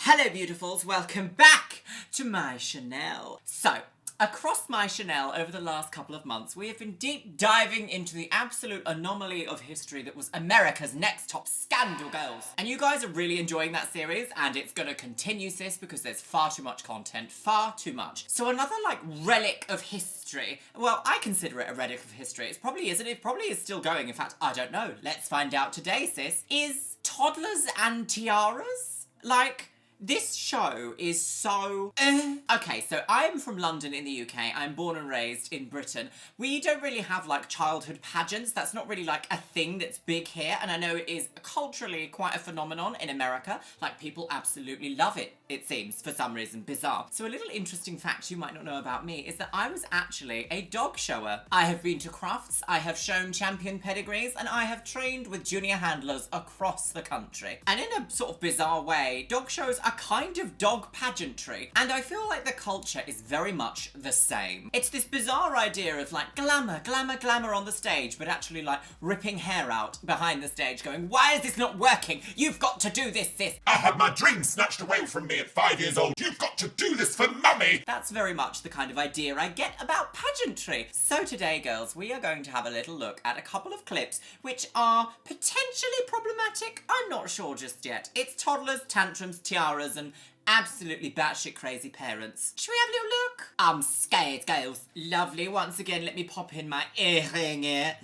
Hello beautifuls, welcome back to my Chanel. So, across my Chanel over the last couple of months, we have been deep diving into the absolute anomaly of history that was America's Next Top Scandal Girls. And you guys are really enjoying that series, and it's gonna continue, sis, because there's far too much content, far too much. So another, like, relic of history, well, I consider it a relic of history. It probably isn't, it probably is still going. In fact, I don't know. Let's find out today, sis. Is Toddlers and Tiaras? Like, this show is so... Okay, so I'm from London in the UK. I'm born and raised in Britain. We don't really have, like, childhood pageants. That's not really, like, a thing that's big here. And I know it is culturally quite a phenomenon in America. Like, people absolutely love it, it seems, for some reason. Bizarre. So a little interesting fact you might not know about me is that I was actually a dog shower. I have been to crafts, I have shown champion pedigrees, and I have trained with junior handlers across the country. And in a sort of bizarre way, dog shows are kind of dog pageantry. And I feel like the culture is very much the same. It's this bizarre idea of like glamour, glamour, glamour on the stage, but actually like ripping hair out behind the stage going, why is this not working? You've got to do this, sis. I had my dreams snatched away from me at 5 years old. You've got to do this for mummy. That's very much the kind of idea I get about pageantry. So today, girls, we are going to have a little look at a couple of clips which are potentially problematic. I'm not sure just yet. It's toddlers, tantrums, tiaras, and absolutely batshit crazy parents. Should we have a little look? I'm scared, girls. Lovely. Once again, let me pop in my earring here.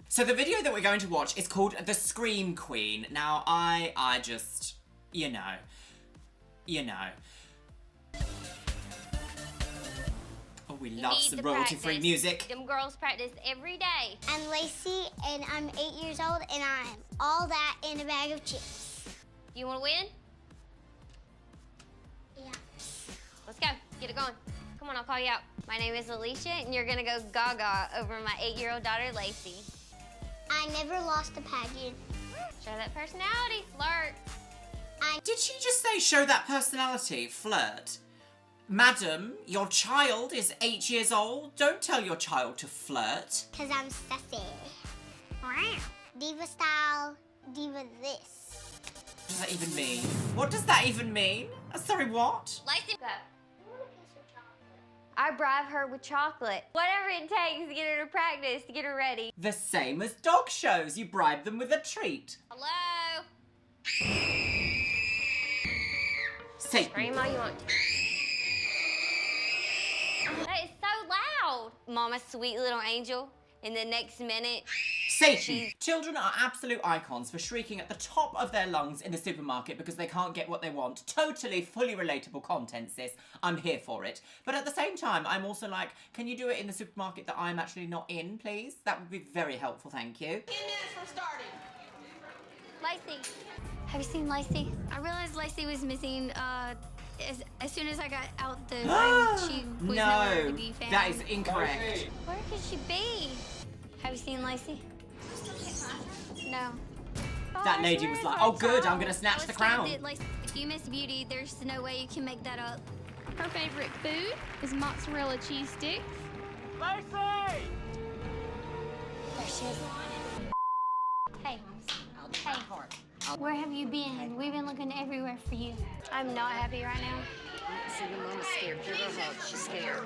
So the video that we're going to watch is called The Scream Queen. Now, I just, you know. Oh, we love some royalty-free music. Them girls practice every day. I'm Lacey, and I'm 8 years old, and I'm all that in a bag of chips. You want to win? Yeah. Let's go. Get it going. Come on, I'll call you out. My name is Alicia, and you're gonna go gaga over my 8-year-old daughter, Lacey. I never lost a pageant. Show that personality, flirt. Did she just say show that personality, flirt? Madam, your child is 8 years old. Don't tell your child to flirt. Because I'm sassy. Diva style, diva this. What does that even mean? What does that even mean? Sorry, what? Lacey, go. I bribe her with chocolate. Whatever it takes to get her to practice, to get her ready. The same as dog shows. You bribe them with a treat. Hello? Satan. Scream all you want. That is so loud. Mama's sweet little angel. In the next minute, Satan. Children are absolute icons for shrieking at the top of their lungs in the supermarket because they can't get what they want. Totally, fully relatable content, sis. I'm here for it. But at the same time, I'm also like, can you do it in the supermarket that I'm actually not in, please? That would be very helpful, thank you. 10 minutes from starting. Lacey. Have you seen Lacey? I realized Lacey was missing as soon as I got out the room. She was nowhere to be found. That is incorrect. Where could she be? Have you seen Lacey? No. That lady was like, oh good, I'm gonna snatch the crown. If you miss beauty, there's no way you can make that up. Her favorite food is mozzarella cheese sticks. There she is. Hey. Hey. Where have you been? We've been looking everywhere for you. I'm not happy right now. See, your mama's scared. Give her a hug. She's scared.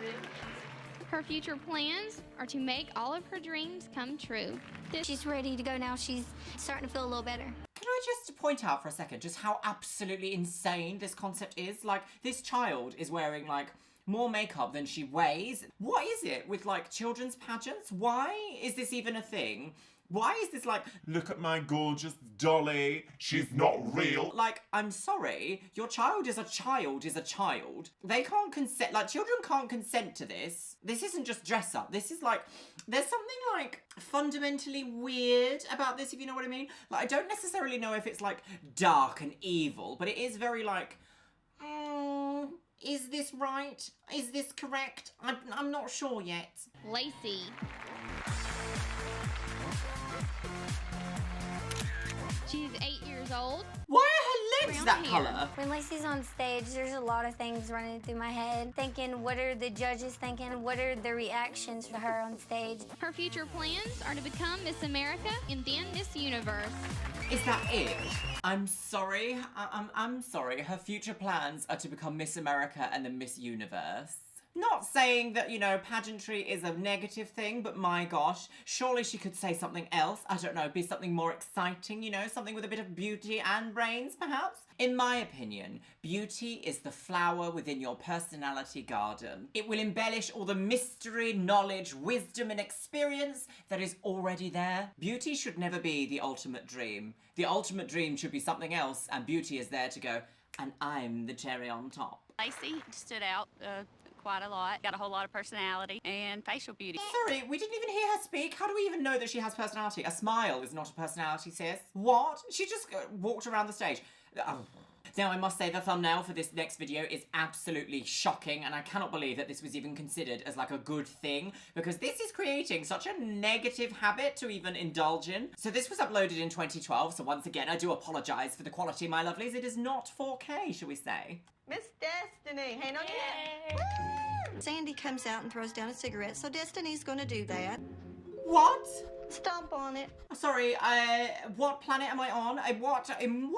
Her future plans are to make all of her dreams come true. She's ready to go now. She's starting to feel a little better. Can I just point out for a second just how absolutely insane this concept is? Like, this child is wearing, like, more makeup than she weighs. What is it with, like, children's pageants? Why is this even a thing? Why is this like, Look at my gorgeous dolly. She's not real. like, I'm sorry, your child is a child is a child. They can't consent, like, children can't consent to this. This isn't just dress up. This is like, there's something like fundamentally weird about this, if you know what I mean. Like, I don't necessarily know if it's like dark and evil, but it is very like, is this right? Is this correct? I'm not sure yet. Lacey. She's 8 years old. Why are her legs that here. colour. When Lacey's on stage, there's a lot of things running through my head. Thinking, what are the judges thinking? What are the reactions to her on stage? Her future plans are to become Miss America and then Miss Universe. Is that it? I'm sorry. I'm sorry. Her future plans are to become Miss America and then Miss Universe. Not saying that, you know, pageantry is a negative thing, but my gosh, surely she could say something else. I don't know, be something more exciting, you know, something with a bit of beauty and brains, perhaps? In my opinion, beauty is the flower within your personality garden. It will embellish all the mystery, knowledge, wisdom, and experience that is already there. Beauty should never be the ultimate dream. The ultimate dream should be something else, and beauty is there to go, and I'm the cherry on top. Lacey stood out quite a lot, got a whole lot of personality and facial beauty. Sorry, we didn't even hear her speak. How do we even know that she has personality? A smile is not a personality, sis. What? She just walked around the stage. Oh. Now, I must say the thumbnail for this next video is absolutely shocking, and I cannot believe that this was even considered as like a good thing, because this is creating such a negative habit to even indulge in. So this was uploaded in 2012, so once again, I do apologise for the quality, my lovelies. It is not 4K, shall we say. Miss Destiny, hand on your head. Sandy comes out and throws down a cigarette, so Destiny's gonna do that. What? Stomp on it. Sorry, what planet am I on? In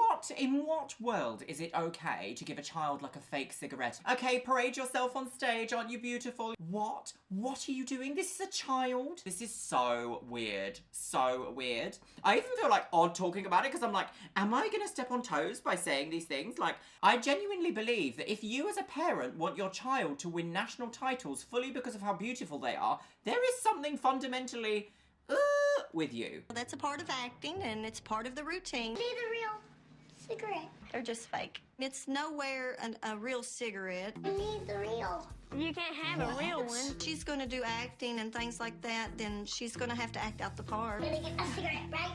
what world is it okay to give a child like a fake cigarette? Okay, parade yourself on stage, aren't you beautiful? What? What are you doing? This is a child? This is so weird. So weird. I even feel like odd talking about it because I'm like, am I gonna step on toes by saying these things? Like, I genuinely believe that if you as a parent want your child to win national titles fully because of how beautiful they are, there is something fundamentally with you. That's a part of acting, and it's part of the routine. Be the real cigarette. They're just fake. It's nowhere a real cigarette. We need the real. You can't have a real one. She's gonna do acting and things like that, then she's gonna have to act out the part. I'm gonna get my cigarette, right?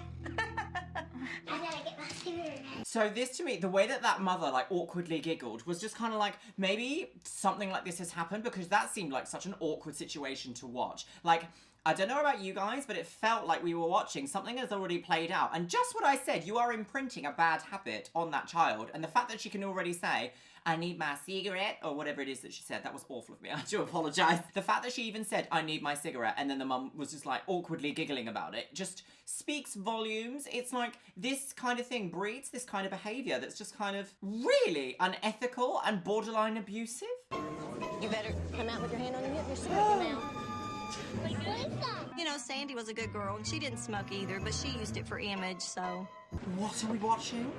I gotta get my cigarette. So this to me, the way that mother like awkwardly giggled was just kind of like, maybe something like this has happened, because that seemed like such an awkward situation to watch. Like, I don't know about you guys, but it felt like we were watching something that's already played out. And just what I said, you are imprinting a bad habit on that child. And the fact that she can already say, I need my cigarette, or whatever it is that she said, that was awful of me, I do apologise. The fact that she even said, I need my cigarette, and then the mum was just like awkwardly giggling about it, just speaks volumes. It's like this kind of thing breeds this kind of behaviour that's just kind of really unethical and borderline abusive. You better come out with your hand on your cigarette now. You know, Sandy was a good girl, and she didn't smoke either, but she used it for image, so. What are we watching?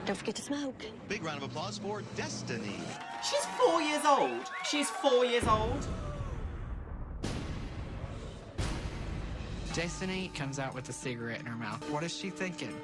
Don't forget to smoke. Big round of applause for Destiny. She's 4 years old. She's 4 years old. Destiny comes out with a cigarette in her mouth. What is she thinking?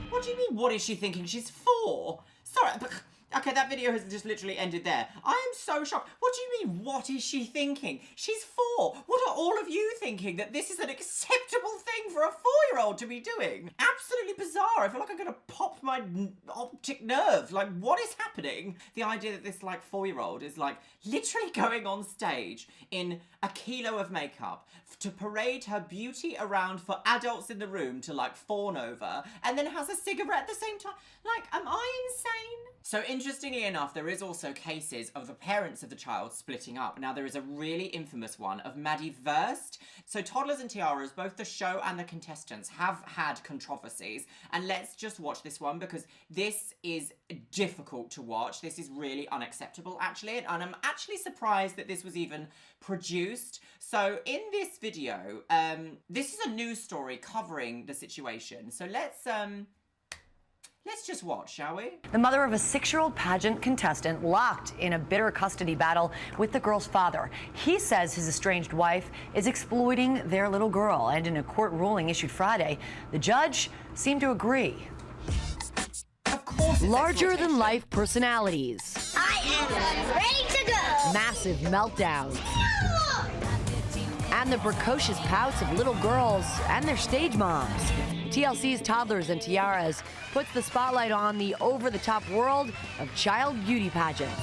What do you mean, what is she thinking? She's 4. Sorry, but... Okay, that video has just literally ended there. I am so shocked. What do you mean, what is she thinking? She's 4. What are all of you thinking? That this is an acceptable thing for a 4-year-old to be doing? Absolutely bizarre. I feel like I'm gonna pop my optic nerve. Like, what is happening? The idea that this, like, 4-year-old is, like, literally going on stage in a kilo of makeup to parade her beauty around for adults in the room to, like, fawn over, and then has a cigarette at the same time. Like, am I insane? So interestingly enough, there is also cases of the parents of the child splitting up. Now, there is a really infamous one of Maddie Verst. So Toddlers and Tiaras, both the show and the contestants have had controversies. And let's just watch this one because this is difficult to watch. This is really unacceptable, actually. And I'm actually surprised that this was even produced. So in this video, this is a news story covering the situation. So let's just watch, shall we? The mother of a 6-year-old pageant contestant locked in a bitter custody battle with the girl's father. He says his estranged wife is exploiting their little girl, and in a court ruling issued Friday, the judge seemed to agree. Of course, Larger-than-life personalities. I am ready to go. Massive meltdowns. And the precocious pouts of little girls and their stage moms. TLC's Toddlers and Tiaras puts the spotlight on the over-the-top world of child beauty pageants.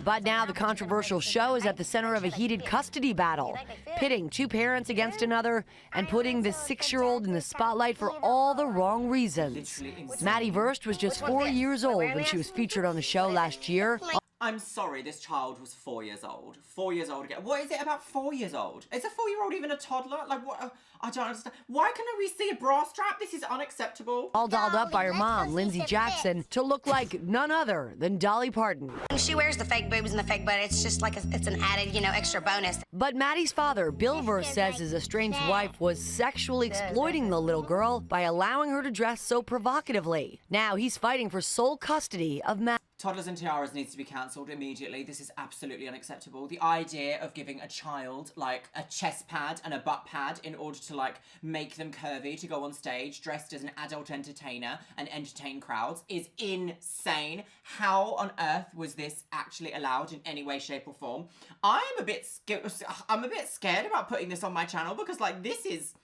But now the controversial show is at the center of a heated custody battle, pitting two parents against another and putting the 6-year-old in the spotlight for all the wrong reasons. Maddie Wurst was just 4 years old when she was featured on the show last year. I'm sorry, this child was 4 years old. 4 years old again. What is it about 4 years old? Is a 4-year-old even a toddler? Like, what? I don't understand. Why can't we see a bra strap? This is unacceptable. All dolled up by her mom, Lindsay Jackson, to look like none other than Dolly Parton. She wears the fake boobs and the fake butt. It's just like it's an added, extra bonus. But Maddie's father, Bill Wurst, says his estranged wife was sexually exploiting the little girl by allowing her to dress so provocatively. Now he's fighting for sole custody of Maddie. Toddlers and Tiaras needs to be cancelled immediately. This is absolutely unacceptable. The idea of giving a child, like, a chest pad and a butt pad in order to, like, make them curvy to go on stage dressed as an adult entertainer and entertain crowds is insane. How on earth was this actually allowed in any way, shape, or form? I'm a bit scared about putting this on my channel because, like, this is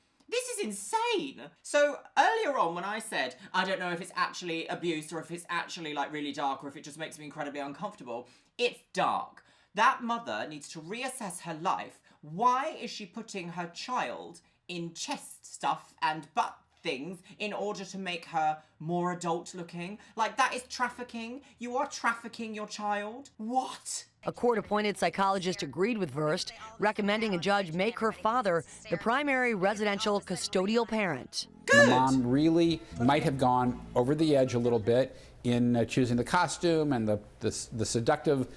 insane. So earlier on when I said, I don't know if it's actually abuse or if it's actually like really dark or if it just makes me incredibly uncomfortable, it's dark. That mother needs to reassess her life. Why is she putting her child in chest stuff and butt things in order to make her more adult looking? Like, that is trafficking. You are trafficking your child. What? A court-appointed psychologist agreed with Wurst, recommending a judge make her father the primary residential custodial parent. The mom really might have gone over the edge a little bit in choosing the costume and the seductive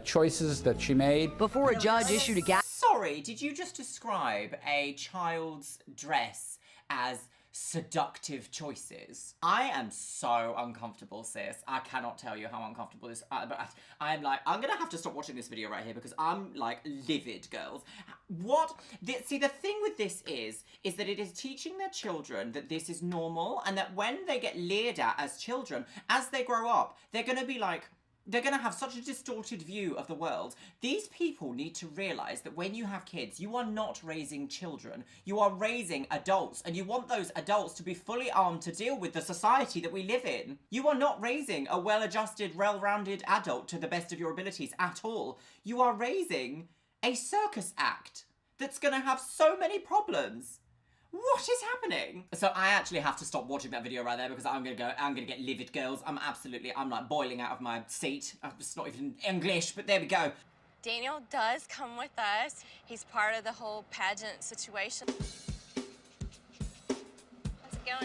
choices that she made. Before a judge issued a Sorry, did you just describe a child's dress as seductive choices? I am so uncomfortable, sis. I cannot tell you how uncomfortable this but I'm like, I'm gonna have to stop watching this video right here because I'm like livid, girls. See, the thing with this is that it is teaching their children that this is normal and that when they get leered at as children, as they grow up, they're gonna be like, they're going to have such a distorted view of the world. These people need to realise that when you have kids, you are not raising children. You are raising adults, and you want those adults to be fully armed to deal with the society that we live in. You are not raising a well-adjusted, well-rounded adult to the best of your abilities at all. You are raising a circus act that's going to have so many problems. What is happening? So I actually have to stop watching that video right there because I'm gonna get livid, girls. I'm like boiling out of my seat. It's not even English, but there we go. Daniel does come with us. He's part of the whole pageant situation.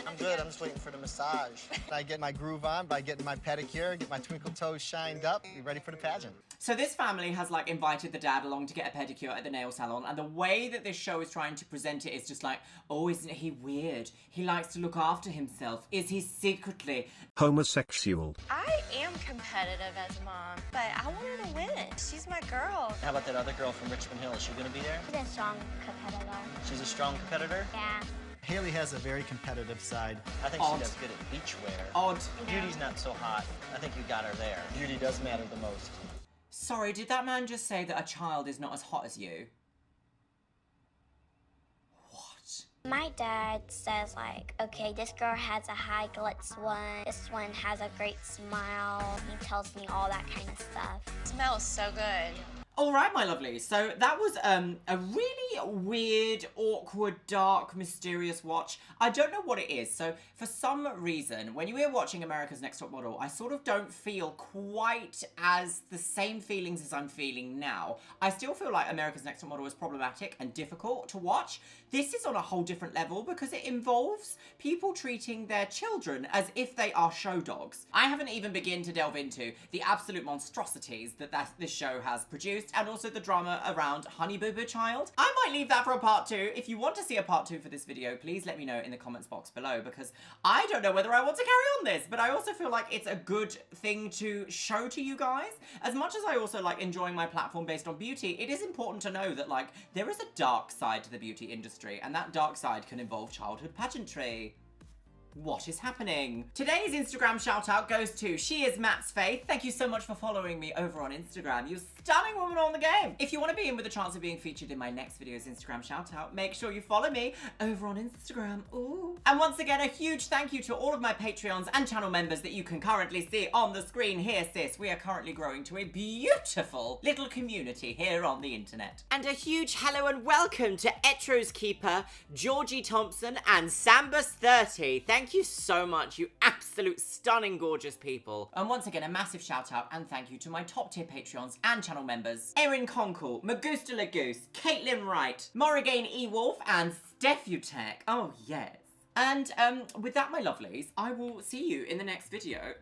I'm good. I'm just waiting for the massage. I get my groove on by getting my pedicure, get my twinkle toes shined up, be ready for the pageant. So this family has like invited the dad along to get a pedicure at the nail salon, and the way that this show is trying to present it is just like, oh, isn't he weird? He likes to look after himself. Is he secretly homosexual? I am competitive as a mom, but I want her to win. She's my girl. How about that other girl from Richmond Hill? Is she gonna be there? She's a strong competitor. She's a strong competitor? Yeah. Haley has a very competitive side. I think she does good at beachwear. Odd. Beauty's not so hot. I think you got her there. Beauty does matter the most. Sorry, did that man just say that a child is not as hot as you? What? My dad says like, okay, this girl has a high glitz one. This one has a great smile. He tells me all that kind of stuff. It smells so good. All right, my lovely. So that was a really weird, awkward, dark, mysterious watch. I don't know what it is. So for some reason, when you were watching America's Next Top Model, I sort of don't feel quite as the same feelings as I'm feeling now. I still feel like America's Next Top Model is problematic and difficult to watch. This is on a whole different level because it involves people treating their children as if they are show dogs. I haven't even begun to delve into the absolute monstrosities that this show has produced, and also the drama around Honey Boo Boo Child. I might leave that for a part 2. If you want to see a part 2 for this video, please let me know in the comments box below, because I don't know whether I want to carry on this, but I also feel like it's a good thing to show to you guys. As much as I also like enjoying my platform based on beauty, it is important to know that like there is a dark side to the beauty industry, and that dark side can involve childhood pageantry. What is happening? Today's Instagram shout out goes to She Is Matt's Faith. Thank you so much for following me over on Instagram. You stunning woman on the game. If you want to be in with a chance of being featured in my next video's Instagram shout out, make sure you follow me over on Instagram. Ooh. And once again, a huge thank you to all of my Patreons and channel members that you can currently see on the screen here, sis. We are currently growing to a beautiful little community here on the internet. And a huge hello and welcome to Etro's Keeper, Georgie Thompson, and Sambus30. Thank you so much, you absolute stunning gorgeous people. And once again, a massive shout out and thank you to my top tier Patreons and channel members, Erin Conkle, Magusta Lagoose, Caitlin Wright, Morrigan E. Wolf, and Stephutek. Oh yes. And with that, my lovelies, I will see you in the next video.